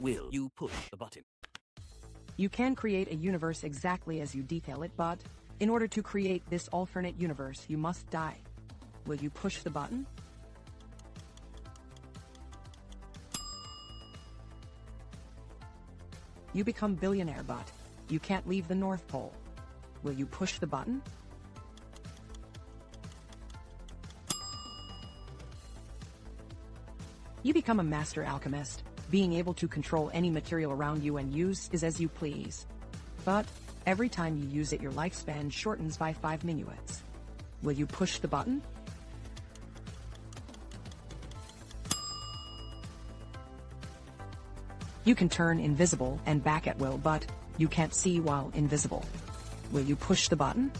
Will you push the button? You can create a universe exactly as you detail it, but in order to create this alternate universe, you must die. Will you push the button? You become billionaire, but you can't leave the North Pole. Will you push the button? You become a master alchemist, being able to control any material around you and use is as you please. But every time you use it, your lifespan shortens by 5 minuets. Will you push the button? You can turn invisible and back at will, but you can't see while invisible. Will you push the button?